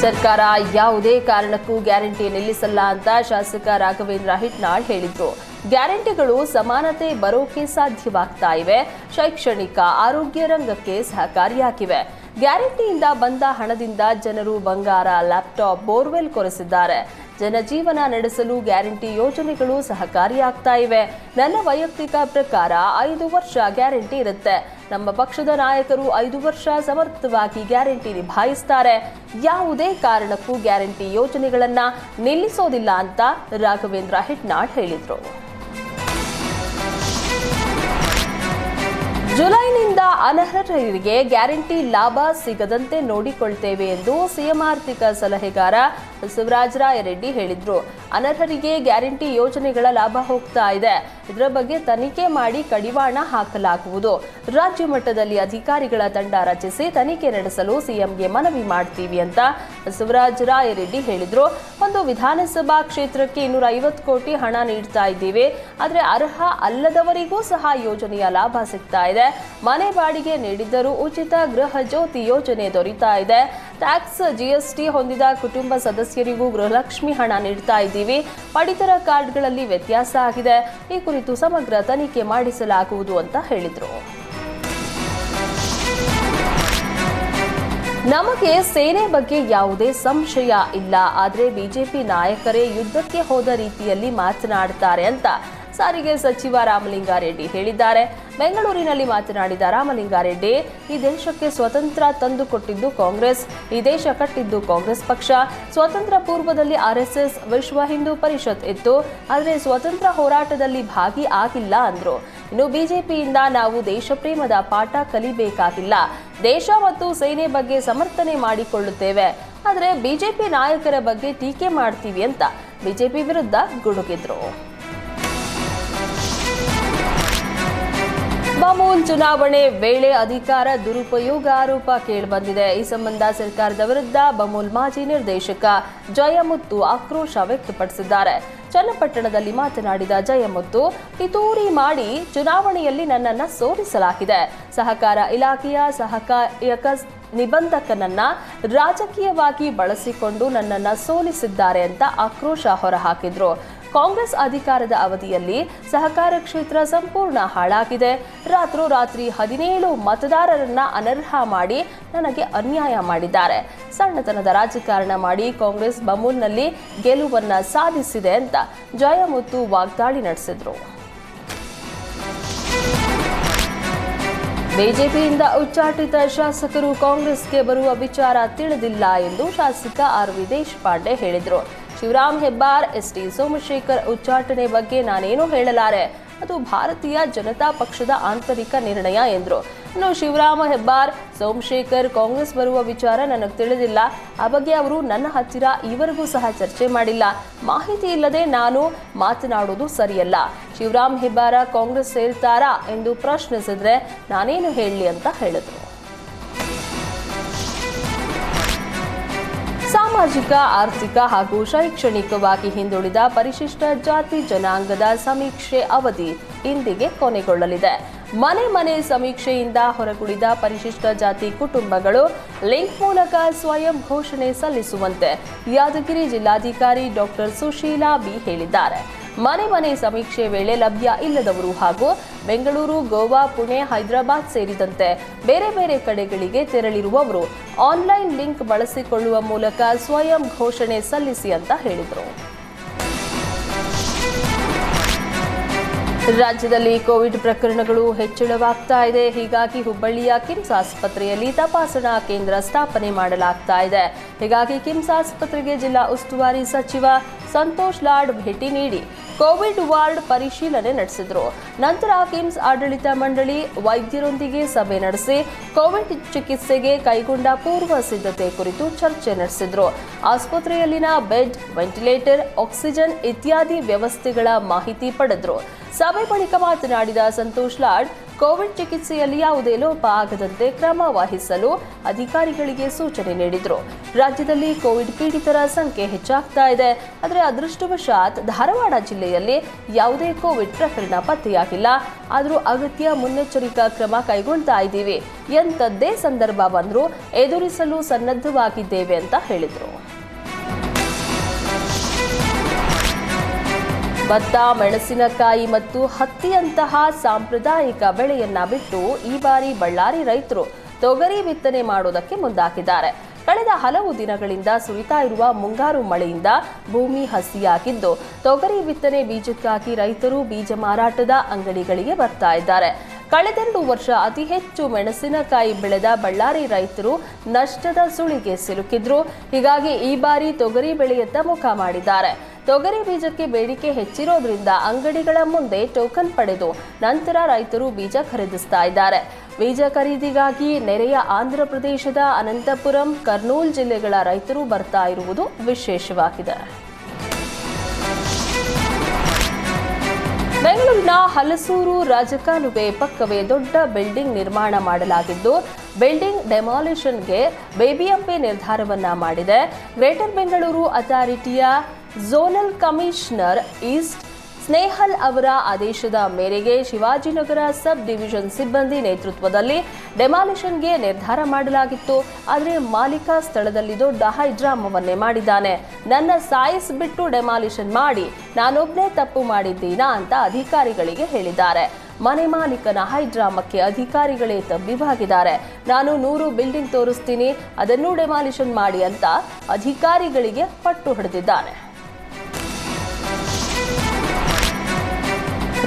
ಸರ್ಕಾರ ಯಾವುದೇ ಕಾರಣಕ್ಕೂ ಗ್ಯಾರಂಟಿ ನಿಲ್ಲಿಸಲ್ಲ ಅಂತ ಶಾಸಕ ರಾಘವೇಂದ್ರ ಹಿಟ್ನಾಳ್ ಹೇಳಿದ್ರು. ಗ್ಯಾರಂಟಿಗಳು ಸಮಾನತೆ ಬರೋಕೆ ಸಾಧ್ಯವಾಗ್ತಾ ಇವೆ. ಶೈಕ್ಷಣಿಕ, ಆರೋಗ್ಯ ರಂಗಕ್ಕೆ ಸಹಕಾರಿಯಾಗಿವೆ. ಗ್ಯಾರಂಟಿಯಿಂದ ಬಂದ ಹಣದಿಂದ ಜನರು ಬಂಗಾರ, ಲ್ಯಾಪ್ಟಾಪ್, ಬೋರ್ವೆಲ್ ಕೊರೆಸಿದ್ದಾರೆ. ಜನಜೀವನ ನಡೆಸಲು ಗ್ಯಾರಂಟಿ ಯೋಜನೆಗಳು ಸಹಕಾರಿಯಾಗ್ತಾ ಇವೆ. ನನ್ನ ವೈಯಕ್ತಿಕ ಪ್ರಕಾರ 5 ವರ್ಷ ಗ್ಯಾರಂಟಿ ಇರುತ್ತೆ. ನಮ್ಮ ಪಕ್ಷದ ನಾಯಕರು 5 ವರ್ಷ ಸಮರ್ಥವಾಗಿ ಗ್ಯಾರಂಟಿ ನಿಭಾಯಿಸ್ತಾರೆ. ಯಾವುದೇ ಕಾರಣಕ್ಕೂ ಗ್ಯಾರಂಟಿ ಯೋಜನೆಗಳನ್ನ ನಿಲ್ಲಿಸೋದಿಲ್ಲ ಅಂತ ರಾಘವೇಂದ್ರ ಹಿಟ್ನಾಳ್ ಹೇಳಿದ್ರು. ಜುಲೈನಿಂದ ಅನರ್ಹರಿಗೆ ಗ್ಯಾರಂಟಿ ಲಾಭ ಸಿಗದಂತೆ ನೋಡಿಕೊಳ್ತೇವೆ ಎಂದು ಸಿಎಂ ಆರ್ಥಿಕ ಸಲಹೆಗಾರ ಬಸವರಾಜ ರಾಯರೆಡ್ಡಿ ಹೇಳಿದ್ರು. ಅನರ್ಹರಿಗೆ ಗ್ಯಾರಂಟಿ ಯೋಜನೆಗಳ ಲಾಭ ಹೋಗ್ತಾ ಇದೆ. ಇದರ ಬಗ್ಗೆ ತನಿಖೆ ಮಾಡಿ ಕಡಿವಾಣ ಹಾಕಲಾಗುವುದು. ರಾಜ್ಯ ಮಟ್ಟದಲ್ಲಿ ಅಧಿಕಾರಿಗಳ ತಂಡ ರಚಿಸಿ ತನಿಖೆ ನಡೆಸಲು ಸಿಎಂಗೆ ಮನವಿ ಮಾಡ್ತೀವಿ ಅಂತ ಬಸವರಾಜ ರಾಯರೆಡ್ಡಿ ಹೇಳಿದ್ರು. ಒಂದು ವಿಧಾನಸಭಾ ಕ್ಷೇತ್ರಕ್ಕೆ 250 ಕೋಟಿ ಹಣ ನೀಡ್ತಾ ಇದ್ದೀವಿ. ಆದರೆ ಅರ್ಹ ಅಲ್ಲದವರಿಗೂ ಸಹ ಯೋಜನೆಯ ಲಾಭ ಸಿಗ್ತಾ ಇದೆ. ಮನೆ ಬಾಡಿಗೆ ನೀಡಿದ್ದರೂ ಉಚಿತ ಗೃಹ ಜ್ಯೋತಿ ಯೋಜನೆ ದೊರೀತಾ ಇದೆ. ಟ್ಯಾಕ್ಸ್, ಜಿಎಸ್ಟಿ ಹೊಂದಿದ ಕುಟುಂಬ ಸದಸ್ಯರಿಗೂ ಗೃಹಲಕ್ಷ್ಮಿ ಹಣ ನೀಡ್ತಾ ಇದ್ದೀವಿ. ಪಡಿತರ ಕಾರ್ಡ್ಗಳಲ್ಲಿ ವ್ಯತ್ಯಾಸ ಆಗಿದೆ. ಈ ಕುರಿತು ಸಮಗ್ರ ತನಿಖೆ ಮಾಡಿಸಲಾಗುವುದು ಅಂತ ಹೇಳಿದ್ರು. ನಮಗೆ ಸೇನೆ ಬಗ್ಗೆ ಯಾವುದೇ ಸಂಶಯ ಇಲ್ಲ. ಆದರೆ ಬಿಜೆಪಿ ನಾಯಕರೇ ಯುದ್ಧಕ್ಕೆ ಹೋದ ರೀತಿಯಲ್ಲಿ ಮಾತನಾಡ್ತಾರೆ ಅಂತ ಸಾರಿಗೆ ಸಚಿವ ರಾಮಲಿಂಗಾರೆಡ್ಡಿ ಹೇಳಿದ್ದಾರೆ. ಬೆಂಗಳೂರಿನಲ್ಲಿ ಮಾತನಾಡಿದ ರಾಮಲಿಂಗಾರೆಡ್ಡಿ, ಈ ದೇಶಕ್ಕೆ ಸ್ವತಂತ್ರ ತಂದುಕೊಟ್ಟಿದ್ದು ಕಾಂಗ್ರೆಸ್, ಈ ದೇಶ ಕಟ್ಟಿದ್ದು ಕಾಂಗ್ರೆಸ್ ಪಕ್ಷ. ಸ್ವತಂತ್ರ ಪೂರ್ವದಲ್ಲಿ ಆರ್ಎಸ್ಎಸ್, ವಿಶ್ವ ಹಿಂದೂ ಪರಿಷತ್ ಇತ್ತು. ಆದರೆ ಸ್ವತಂತ್ರ ಹೋರಾಟದಲ್ಲಿ ಭಾಗಿ ಆಗಿಲ್ಲ ಅಂದ್ರು. ಇನ್ನು ಬಿಜೆಪಿಯಿಂದ ನಾವು ದೇಶ ಪ್ರೇಮದ ಪಾಠ ಕಲಿಬೇಕಾಗಿಲ್ಲ. ದೇಶ ಮತ್ತು ಸೇನೆ ಬಗ್ಗೆ ಸಮರ್ಥನೆ ಮಾಡಿಕೊಳ್ಳುತ್ತೇವೆ. ಆದರೆ ಬಿಜೆಪಿ ನಾಯಕರ ಬಗ್ಗೆ ಟೀಕೆ ಮಾಡ್ತೀವಿ ಅಂತ ಬಿಜೆಪಿ ವಿರುದ್ಧ ಗುಡುಗಿದ್ರು. ಬಮೂಲ್ ಚುನಾವಣೆ ವೇಳೆ ಅಧಿಕಾರ ದುರುಪಯೋಗ ಆರೋಪ ಕೇಳಿಬಂದಿದೆ. ಈ ಸಂಬಂಧ ಸರ್ಕಾರದ ವಿರುದ್ಧ ಬಮೂಲ್ ಮಾಜಿ ನಿರ್ದೇಶಕ ಜಯಮುತ್ತು ಆಕ್ರೋಶ ವ್ಯಕ್ತಪಡಿಸಿದ್ದಾರೆ. ಚನ್ನಪಟ್ಟಣದಲ್ಲಿ ಮಾತನಾಡಿದ ಜಯಮುತ್ತು, ಪಿತೂರಿ ಮಾಡಿ ಚುನಾವಣೆಯಲ್ಲಿ ನನ್ನನ್ನು ಸೋಲಿಸಲಾಗಿದೆ. ಸಹಕಾರ ಇಲಾಖೆಯ ಸಹಾಯಕ ನಿಬಂಧಕನನ್ನ ರಾಜಕೀಯವಾಗಿ ಬಳಸಿಕೊಂಡು ನನ್ನನ್ನು ಸೋಲಿಸಿದ್ದಾರೆ ಅಂತ ಆಕ್ರೋಶ ಹೊರಹಾಕಿದ್ರು. ಕಾಂಗ್ರೆಸ್ ಅಧಿಕಾರದ ಅವಧಿಯಲ್ಲಿ ಸಹಕಾರ ಕ್ಷೇತ್ರ ಸಂಪೂರ್ಣ ಹಾಳಾಗಿದೆ. ರಾತ್ರೋರಾತ್ರಿ 17 ಮತದಾರರನ್ನ ಅನರ್ಹ ಮಾಡಿ ನನಗೆ ಅನ್ಯಾಯ ಮಾಡಿದ್ದಾರೆ. ಸಣ್ಣತನದ ರಾಜಕಾರಣ ಮಾಡಿ ಕಾಂಗ್ರೆಸ್ ಬಮೂಲ್ನಲ್ಲಿ ಗೆಲುವನ್ನ ಸಾಧಿಸಿದೆ ಅಂತ ಜಯಮುತ್ತು ವಾಗ್ದಾಳಿ ನಡೆಸಿದ್ರು. ಬಿಜೆಪಿಯಿಂದ ಉಚ್ಚಾಟಿತ ಶಾಸಕರು ಕಾಂಗ್ರೆಸ್ಗೆ ಬರುವ ವಿಚಾರ ತಿಳಿದಿಲ್ಲ ಎಂದು ಶಾಸಕ ಆರ್.ವಿ. ದೇಶಪಾಂಡೆ ಹೇಳಿದರು. ಶಿವರಾಮ್ ಹೆಬ್ಬಾರ್, ಎಸ್.ಟಿ. ಸೋಮಶೇಖರ್ ಉಚ್ಚಾಟನೆ ಬಗ್ಗೆ ನಾನೇನು ಹೇಳಲಾರೆ. ಅದು ಭಾರತೀಯ ಜನತಾ ಪಕ್ಷದ ಆಂತರಿಕ ನಿರ್ಣಯ ಎಂದರು. ಇನ್ನು ಶಿವರಾಮ ಹೆಬ್ಬಾರ್, ಸೋಮಶೇಖರ್ ಕಾಂಗ್ರೆಸ್ ಬರುವ ವಿಚಾರ ನನಗೆ ತಿಳಿದಿಲ್ಲ. ಆ ಬಗ್ಗೆ ಅವರು ನನ್ನ ಹತ್ತಿರ ಈವರೆಗೂ ಸಹ ಚರ್ಚೆ ಮಾಡಿಲ್ಲ. ಮಾಹಿತಿ ಇಲ್ಲದೆ ನಾನು ಮಾತನಾಡುವುದು ಸರಿಯಲ್ಲ. ಶಿವರಾಮ್ ಹೆಬ್ಬಾರ ಕಾಂಗ್ರೆಸ್ ಸೇರ್ತಾರಾ ಎಂದು ಪ್ರಶ್ನಿಸಿದ್ರೆ ನಾನೇನು ಹೇಳಲಿ ಅಂತ ಹೇಳಿದರು. ಸಾಮಾಜಿಕ, ಆರ್ಥಿಕ ಹಾಗೂ ಶೈಕ್ಷಣಿಕವಾಗಿ ಹಿಂದುಳಿದ ಪರಿಶಿಷ್ಟ ಜಾತಿ ಜನಾಂಗದ ಸಮೀಕ್ಷೆ ಅವಧಿ ಇಂದಿಗೆ ಕೊನೆಗೊಳ್ಳಲಿದೆ. ಮನೆ ಸಮೀಕ್ಷೆಯಿಂದ ಹೊರಗುಳಿದ ಪರಿಶಿಷ್ಟ ಜಾತಿ ಕುಟುಂಬಗಳು ಲಿಂಕ್ ಮೂಲಕ ಸ್ವಯಂ ಘೋಷಣೆ ಸಲ್ಲಿಸುವಂತೆ ಯಾದಗಿರಿ ಜಿಲ್ಲಾಧಿಕಾರಿ ಡಾಕ್ಟರ್ ಸುಶೀಲಾ ಬಿ ಹೇಳಿದ್ದಾರೆ. ಮನೆ ಸಮೀಕ್ಷೆ ವೇಳೆ ಲಭ್ಯ ಇಲ್ಲದವರು ಹಾಗೂ ಬೆಂಗಳೂರು, ಗೋವಾ, ಪುಣೆ, ಹೈದರಾಬಾದ್ ಸೇರಿದಂತೆ ಬೇರೆ ಕಡೆಗಳಿಗೆ ತೆರಳಿರುವವರು ಆನ್ಲೈನ್ ಲಿಂಕ್ ಬಳಸಿಕೊಳ್ಳುವ ಮೂಲಕ ಸ್ವಯಂ ಘೋಷಣೆ ಸಲ್ಲಿಸಿ ಅಂತ ಹೇಳಿದರು. ರಾಜ್ಯದಲ್ಲಿ ಕೋವಿಡ್ ಪ್ರಕರಣಗಳು ಹೆಚ್ಚಳವಾಗ್ತಾ ಇದೆ. ಹೀಗಾಗಿ ಹುಬ್ಬಳ್ಳಿಯ ಕಿಮ್ಸ್ ಆಸ್ಪತ್ರೆಯಲ್ಲಿ ತಪಾಸಣಾ ಕೇಂದ್ರ ಸ್ಥಾಪನೆ ಮಾಡಲಾಗ್ತಾ ಇದೆ. ಹೀಗಾಗಿ ಕಿಮ್ಸ್ ಆಸ್ಪತ್ರೆಗೆ ಜಿಲ್ಲಾ ಉಸ್ತುವಾರಿ ಸಚಿವ ಸಂತೋಷ್ ಲಾಡ್ ಭೇಟಿ ನೀಡಿ ಕೋವಿಡ್ ವಾರ್ಡ್ ಪರಿಶೀಲನೆ ನಡೆಸಿದರು. ನಂತರ ಕಿಮ್ಸ್ ಆಡಳಿತ ಮಂಡಳಿ ವೈದ್ಯರೊಂದಿಗೆ ಸಭೆ ನಡೆಸಿ ಕೋವಿಡ್ ಚಿಕಿತ್ಸೆಗೆ ಕೈಗೊಂಡ ಪೂರ್ವ ಸಿದ್ಧತೆ ಕುರಿತು ಚರ್ಚೆ ನಡೆಸಿದರು. ಆಸ್ಪತ್ರೆಯಲ್ಲಿನ ಬೆಡ್, ವೆಂಟಿಲೇಟರ್, ಆಕ್ಸಿಜನ್ ಇತ್ಯಾದಿ ವ್ಯವಸ್ಥೆಗಳ ಮಾಹಿತಿ ಪಡೆದರು. ಸಭೆ ಬಳಿಕ ಮಾತನಾಡಿದ ಸಂತೋಷ್ ಲಾಡ್, ಕೋವಿಡ್ ಚಿಕಿತ್ಸೆಯಲ್ಲಿ ಯಾವುದೇ ಲೋಪ ಆಗದಂತೆ ಕ್ರಮ ವಹಿಸಲು ಅಧಿಕಾರಿಗಳಿಗೆ ಸೂಚನೆ ನೀಡಿದರು. ರಾಜ್ಯದಲ್ಲಿ ಕೋವಿಡ್ ಪೀಡಿತರ ಸಂಖ್ಯೆ ಹೆಚ್ಚಾಗ್ತಾ ಇದೆ. ಆದರೆ ಅದೃಷ್ಟವಶಾತ್ ಧಾರವಾಡ ಜಿಲ್ಲೆಯಲ್ಲಿ ಯಾವುದೇ ಕೋವಿಡ್ ಪ್ರಕರಣ ಪತ್ತೆಯಾಗಿಲ್ಲ. ಆದರೂ ಅಗತ್ಯ ಮುನ್ನೆಚ್ಚರಿಕಾ ಕ್ರಮ ಕೈಗೊಳ್ತಾ ಇದ್ದೀವಿ. ಎಂಥದ್ದೇ ಸಂದರ್ಭ ಬಂದರೂ ಎದುರಿಸಲು ಸನ್ನದ್ಧವಾಗಿದ್ದೇವೆ ಅಂತ ಹೇಳಿದರು. ಭತ್ತ, ಮೆಣಸಿನಕಾಯಿ ಮತ್ತು ಹತ್ತಿಯಂತಹ ಸಾಂಪ್ರದಾಯಿಕ ಬೆಳೆಯನ್ನ ಬಿಟ್ಟು ಈ ಬಾರಿ ಬಳ್ಳಾರಿ ರೈತರು ತೊಗರಿ ಬಿತ್ತನೆ ಮಾಡೋದಕ್ಕೆ ಮುಂದಾಗಿದ್ದಾರೆ. ಕಳೆದ ಹಲವು ದಿನಗಳಿಂದ ಸುರಿತಾ ಇರುವ ಮುಂಗಾರು ಮಳೆಯಿಂದ ಭೂಮಿ ಹಸಿಯಾಗಿದ್ದು, ತೊಗರಿ ಬಿತ್ತನೆ ಬೀಜಕ್ಕಾಗಿ ರೈತರು ಬೀಜ ಮಾರಾಟದ ಅಂಗಡಿಗಳಿಗೆ ಬರ್ತಾ ಇದ್ದಾರೆ. ಕಳೆದೆರಡು ವರ್ಷ ಅತಿ ಹೆಚ್ಚು ಮೆಣಸಿನಕಾಯಿ ಬೆಳೆದ ಬಳ್ಳಾರಿ ರೈತರು ನಷ್ಟದ ಸುಳಿಗೆ ಸಿಲುಕಿದ್ರು. ಹೀಗಾಗಿ ಈ ಬಾರಿ ತೊಗರಿ ಬೆಳೆಯತ್ತ ಮುಖ ಮಾಡಿದ್ದಾರೆ. ತೊಗರಿ ಬೀಜಕ್ಕೆ ಬೇಡಿಕೆ ಹೆಚ್ಚಿರೋದ್ರಿಂದ ಅಂಗಡಿಗಳ ಮುಂದೆ ಟೋಕನ್ ಪಡೆದು ನಂತರ ರೈತರು ಬೀಜ ಖರೀದಿಸ್ತಾ ಇದ್ದಾರೆ. ಬೀಜ ಖರೀದಿಗಾಗಿ ನೆರೆಯ ಆಂಧ್ರ ಪ್ರದೇಶದ ಅನಂತಪುರಂ, ಕರ್ನೂಲ್ ಜಿಲ್ಲೆಗಳ ರೈತರು ಬರ್ತಾ ಇರುವುದು ವಿಶೇಷವಾಗಿದೆ. ಬೆಂಗಳೂರಿನ ಹಲಸೂರು ರಾಜಕಾಲುವೆ ಪಕ್ಕವೇ ದೊಡ್ಡ ಬಿಲ್ಡಿಂಗ್ ನಿರ್ಮಾಣ ಮಾಡಲಾಗಿದ್ದು, ಬಿಲ್ಡಿಂಗ್ ಡೆಮಾಲಿಷನ್ಗೆ ಬಿಬಿಎಂಪಿ ನಿರ್ಧಾರವನ್ನ ಮಾಡಿದೆ. ಗ್ರೇಟರ್ ಬೆಂಗಳೂರು ಅಥಾರಿಟಿಯ ಝೋನಲ್ ಕಮಿಷನರ್ ಈಸ್ಟ್ ಸ್ನೇಹಲ್ ಅವರ ಆದೇಶದ ಮೇರೆಗೆ ಶಿವಾಜಿನಗರ ಸಬ್ ಡಿವಿಷನ್ ಸಿಬ್ಬಂದಿ ನೇತೃತ್ವದಲ್ಲಿ ಡೆಮಾಲಿಷನ್ಗೆ ನಿರ್ಧಾರ ಮಾಡಲಾಗಿತ್ತು. ಆದರೆ ಮಾಲೀಕ ಸ್ಥಳದಲ್ಲಿ ದೊಡ್ಡ ಹೈಡ್ರಾಮವನ್ನೇ ಮಾಡಿದ್ದಾನೆ. ನನ್ನ ಸಾಯಿಸ್ಬಿಟ್ಟು ಡೆಮಾಲಿಷನ್ ಮಾಡಿ ನಾನೊಬ್ಬನೇ ತಪ್ಪು ಮಾಡಿದ್ದೀನಾ ಅಂತ ಅಧಿಕಾರಿಗಳಿಗೆ ಹೇಳಿದ್ದಾರೆ. ಮನೆ ಮಾಲೀಕನ ಹೈಡ್ರಾಮಕ್ಕೆ ಅಧಿಕಾರಿಗಳೇ ತಬ್ಬಿವಾಗಿದ್ದಾರೆ. ನಾನು 100 ಬಿಲ್ಡಿಂಗ್ ತೋರಿಸ್ತೀನಿ, ಅದನ್ನೂ ಡೆಮಾಲಿಷನ್ ಮಾಡಿ ಅಂತ ಅಧಿಕಾರಿಗಳಿಗೆ ಪಟ್ಟು ಹಿಡಿದಿದ್ದಾನೆ.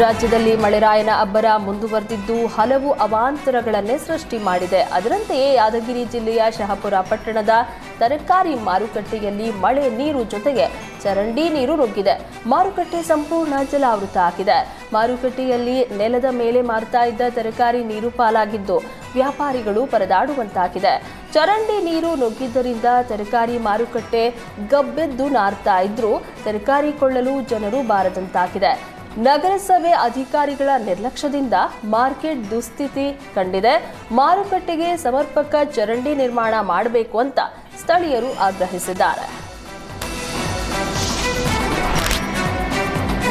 ರಾಜ್ಯದಲ್ಲಿ ಮಳೆರಾಯನ ಅಬ್ಬರ ಮುಂದುವರೆದಿದ್ದು ಹಲವು ಅವಾಂತರಗಳನ್ನೇ ಸೃಷ್ಟಿ ಮಾಡಿದೆ. ಅದರಂತೆಯೇ ಯಾದಗಿರಿ ಜಿಲ್ಲೆಯ ಶಹಾಪುರ ಪಟ್ಟಣದ ತರಕಾರಿ ಮಾರುಕಟ್ಟೆಯಲ್ಲಿ ಮಳೆ ನೀರು ಜೊತೆಗೆ ಚರಂಡಿ ನೀರು ನುಗ್ಗಿದೆ. ಮಾರುಕಟ್ಟೆ ಸಂಪೂರ್ಣ ಜಲಾವೃತ ಆಗಿದೆ. ಮಾರುಕಟ್ಟೆಯಲ್ಲಿ ನೆಲದ ಮೇಲೆ ಮಾರ್ತಾ ಇದ್ದ ತರಕಾರಿ ನೀರು ಪಾಲಾಗಿದ್ದು ವ್ಯಾಪಾರಿಗಳು ಪರದಾಡುವಂತಾಗಿದೆ. ಚರಂಡಿ ನೀರು ನುಗ್ಗಿದ್ದರಿಂದ ತರಕಾರಿ ಮಾರುಕಟ್ಟೆ ಗಬ್ಬೆದ್ದು ನಾರ್ತಾ ಇದ್ರೂ ತರಕಾರಿ ಕೊಳ್ಳಲು ಜನರು ಬಾರದಂತಾಗಿದೆ. ನಗರಸಭೆ ಅಧಿಕಾರಿಗಳ ನಿರ್ಲಕ್ಷ್ಯದಿಂದ ಮಾರ್ಕೆಟ್ ದುಸ್ಥಿತಿ ಕಂಡಿದೆ. ಮಾರುಕಟ್ಟೆಗೆ ಸಮರ್ಪಕ ಚರಂಡಿ ನಿರ್ಮಾಣ ಮಾಡಬೇಕು ಅಂತ ಸ್ಥಳೀಯರು ಆಗ್ರಹಿಸಿದ್ದಾರೆ.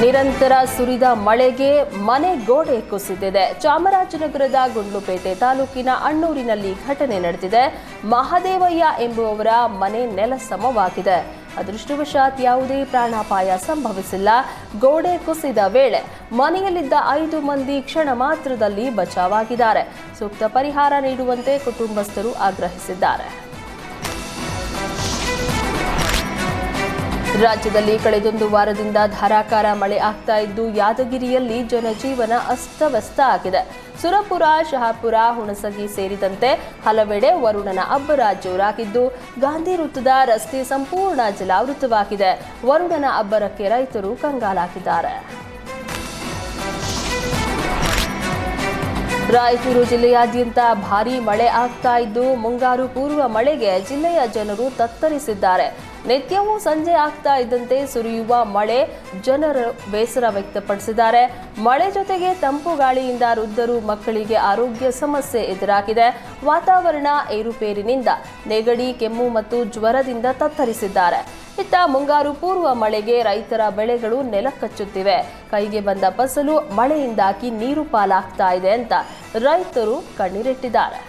ನಿರಂತರ ಸುರಿದ ಮಳೆಗೆ ಮನೆ ಗೋಡೆ ಕುಸಿದಿದೆ. ಚಾಮರಾಜನಗರದ ಗುಂಡ್ಲುಪೇಟೆ ತಾಲೂಕಿನ ಅಣ್ಣೂರಿನಲ್ಲಿ ಘಟನೆ ನಡೆದಿದೆ. ಮಹದೇವಯ್ಯ ಎಂಬುವವರ ಮನೆ ನೆಲಸಮವಾಗಿದೆ. ಅದೃಷ್ಟವಶಾತ್ ಯಾವುದೇ ಪ್ರಾಣಾಪಾಯ ಸಂಭವಿಸಿಲ್ಲ. ಗೋಡೆ ಕುಸಿದ ವೇಳೆ ಮನೆಯಲ್ಲಿದ್ದ 5 ಮಂದಿ ಕ್ಷಣ ಮಾತ್ರದಲ್ಲಿ ಬಚಾವಾಗಿದ್ದಾರೆ. ಸೂಕ್ತ ಪರಿಹಾರ ನೀಡುವಂತೆ ಕುಟುಂಬಸ್ಥರು ಆಗ್ರಹಿಸಿದ್ದಾರೆ. ರಾಜ್ಯದಲ್ಲಿ ಕಳೆದೊಂದು ವಾರದಿಂದ ಧಾರಾಕಾರ ಮಳೆ ಆಗ್ತಾ ಇದ್ದು ಯಾದಗಿರಿಯಲ್ಲಿ ಜನಜೀವನ ಅಸ್ತವ್ಯಸ್ತ ಆಗಿದೆ. ಸುರಪುರ, ಶಹಾಪುರ, ಹುಣಸಗಿ ಸೇರಿದಂತೆ ಹಲವೆಡೆ ವರುಣನ ಅಬ್ಬರ ಜೋರಾಗಿದ್ದು ಗಾಂಧಿ ವೃತ್ತದ ರಸ್ತೆ ಸಂಪೂರ್ಣ ಜಲಾವೃತವಾಗಿದೆ. ವರುಣನ ಅಬ್ಬರಕ್ಕೆ ರೈತರು ಕಂಗಾಲಾಗಿದ್ದಾರೆ. ರಾಯಚೂರು ಜಿಲ್ಲೆಯಾದ್ಯಂತ ಭಾರೀ ಮಳೆ ಆಗ್ತಾ ಇದ್ದು ಮುಂಗಾರು ಪೂರ್ವ ಮಳೆಗೆ ಜಿಲ್ಲೆಯ ಜನರು ತತ್ತರಿಸಿದ್ದಾರೆ. ನಿತ್ಯವೂ ಸಂಜೆ ಆಗ್ತಾ ಇದ್ದಂತೆ ಸುರಿಯುವ ಮಳೆ ಜನರು ಬೇಸರ ವ್ಯಕ್ತಪಡಿಸಿದ್ದಾರೆ. ಮಳೆ ಜೊತೆಗೆ ತಂಪು ಗಾಳಿಯಿಂದ ವೃದ್ಧರು, ಮಕ್ಕಳಿಗೆ ಆರೋಗ್ಯ ಸಮಸ್ಯೆ ಎದುರಾಗಿದೆ. ವಾತಾವರಣ ಏರುಪೇರಿನಿಂದ ನೆಗಡಿ, ಕೆಮ್ಮು ಮತ್ತು ಜ್ವರದಿಂದ ತತ್ತರಿಸಿದ್ದಾರೆ. ಇತ್ತ ಮುಂಗಾರು ಪೂರ್ವ ಮಳೆಗೆ ರೈತರ ಬೆಳೆಗಳು ನೆಲಕಚ್ಚುತ್ತಿವೆ. ಕೈಗೆ ಬಂದ ಫಸಲು ಮಳೆಯಿಂದಾಗಿ ನೀರು ಪಾಲಾಗ್ತಾ ಇದೆ ಅಂತ ರೈತರು ಕಣ್ಣೀರಿಟ್ಟಿದ್ದಾರೆ.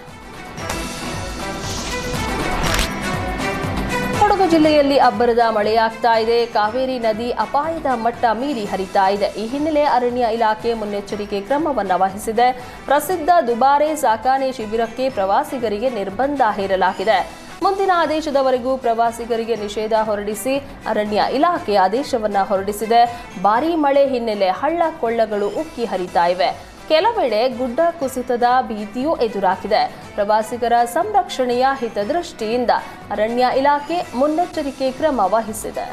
ಕೊಡಗು ಜಿಲ್ಲೆಯಲ್ಲಿ ಅಬ್ಬರದ ಮಳೆಯಾಗ್ತಾ ಇದೆ. ಕಾವೇರಿ ನದಿ ಅಪಾಯದ ಮಟ್ಟ ಮೀರಿ ಹರಿತಾ ಇದೆ. ಈ ಹಿನ್ನೆಲೆ ಅರಣ್ಯ ಇಲಾಖೆ ಮುನ್ನೆಚ್ಚರಿಕೆ ಕ್ರಮವನ್ನು ವಹಿಸಿದೆ. ಪ್ರಸಿದ್ಧ ದುಬಾರೆ ಸಾಕಾಣೆ ಶಿಬಿರಕ್ಕೆ ಪ್ರವಾಸಿಗರಿಗೆ ನಿರ್ಬಂಧ ಹೇರಲಾಗಿದೆ. ಮುಂದಿನ ಆದೇಶದವರೆಗೂ ಪ್ರವಾಸಿಗರಿಗೆ ನಿಷೇಧ ಹೊರಡಿಸಿ ಅರಣ್ಯ ಇಲಾಖೆ ಆದೇಶವನ್ನ ಹೊರಡಿಸಿದೆ. ಭಾರೀ ಮಳೆ ಹಿನ್ನೆಲೆ ಹಳ್ಳ ಕೊಳ್ಳಗಳು ಉಕ್ಕಿ ಹರಿತಾ ಇವೆ. ಕೆಲವೆಡೆ ಗುಡ್ಡ ಕುಸಿತದ ಭೀತಿಯೂ ಎದುರಾಗಿದೆ. ಪ್ರವಾಸಿಗರ ಸಂರಕ್ಷಣೆಯ ಹಿತದೃಷ್ಟಿಯಿಂದ ಅರಣ್ಯ ಇಲಾಖೆ ಮುನ್ನೆಚ್ಚರಿಕೆ ಕ್ರಮ ವಹಿಸಿದೆ.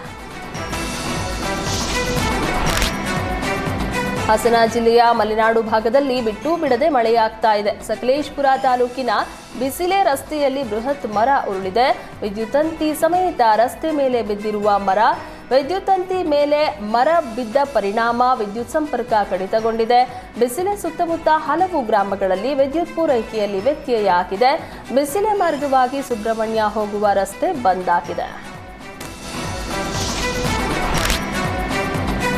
ಹಾಸನ ಜಿಲ್ಲೆಯ ಮಲೆನಾಡು ಭಾಗದಲ್ಲಿ ಬಿಟ್ಟು ಬಿಡದೆ ಮಳೆಯಾಗ್ತಾ ಇದೆ. ಸಕಲೇಶಪುರ ತಾಲೂಕಿನ ಬಿಸಿಲೆ ರಸ್ತೆಯಲ್ಲಿ ಬೃಹತ್ ಮರ ಉರುಳಿದೆ. ವಿದ್ಯುತ್ ತಂತಿ ಸಮೇತ ರಸ್ತೆ ಮೇಲೆ ಬಿದ್ದಿರುವ ಮರ ವಿದ್ಯುತ್ ತಂತಿ ಮೇಲೆ ಮರ ಬಿದ್ದ ಪರಿಣಾಮ ವಿದ್ಯುತ್ ಸಂಪರ್ಕ ಕಡಿತಗೊಂಡಿದೆ. ಬಿಸಿಲೆ ಸುತ್ತಮುತ್ತ ಹಲವು ಗ್ರಾಮಗಳಲ್ಲಿ ವಿದ್ಯುತ್ ಪೂರೈಕೆಯಲ್ಲಿ ವ್ಯತ್ಯಯ ಆಗಿದೆ. ಬಿಸಿಲೆ ಮಾರ್ಗವಾಗಿ ಸುಬ್ರಹ್ಮಣ್ಯ ಹೋಗುವ ರಸ್ತೆ ಬಂದ್ ಆಗಿದೆ.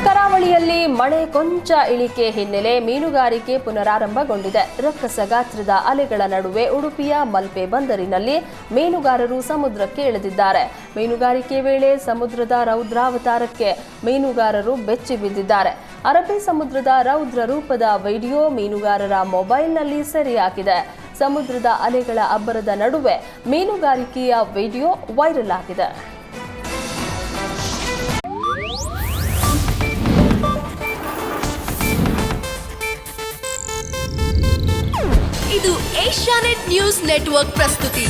ಕರಾವಳಿಯಲ್ಲಿ ಮಳೆ ಕೊಂಚ ಇಳಿಕೆ ಹಿನ್ನೆಲೆ ಮೀನುಗಾರಿಕೆ ಪುನರಾರಂಭಗೊಂಡಿದೆ. ರಕ್ಕಸ ಗಾತ್ರದ ಅಲೆಗಳ ನಡುವೆ ಉಡುಪಿಯ ಮಲ್ಪೆ ಬಂದರಿನಲ್ಲಿ ಮೀನುಗಾರರು ಸಮುದ್ರಕ್ಕೆ ಇಳಿದಿದ್ದಾರೆ. ಮೀನುಗಾರಿಕೆ ವೇಳೆ ಸಮುದ್ರದ ರೌದ್ರಾವತಾರಕ್ಕೆ ಮೀನುಗಾರರು ಬೆಚ್ಚಿ ಬಿದ್ದಿದ್ದಾರೆ. ಅರಬ್ಬಿ ಸಮುದ್ರದ ರೌದ್ರ ರೂಪದ ವಿಡಿಯೋ ಮೀನುಗಾರರ ಮೊಬೈಲ್ನಲ್ಲಿ ಸೆರೆಯಾಗಿದೆ. ಸಮುದ್ರದ ಅಲೆಗಳ ಅಬ್ಬರದ ನಡುವೆ ಮೀನುಗಾರಿಕೆಯ ವಿಡಿಯೋ ವೈರಲ್ ಆಗಿದೆ. ಇದು ಏಷ್ಯಾನೆಟ್ ನ್ಯೂಸ್ ನೆಟ್ವರ್ಕ್ ಪ್ರಸ್ತುತಿ.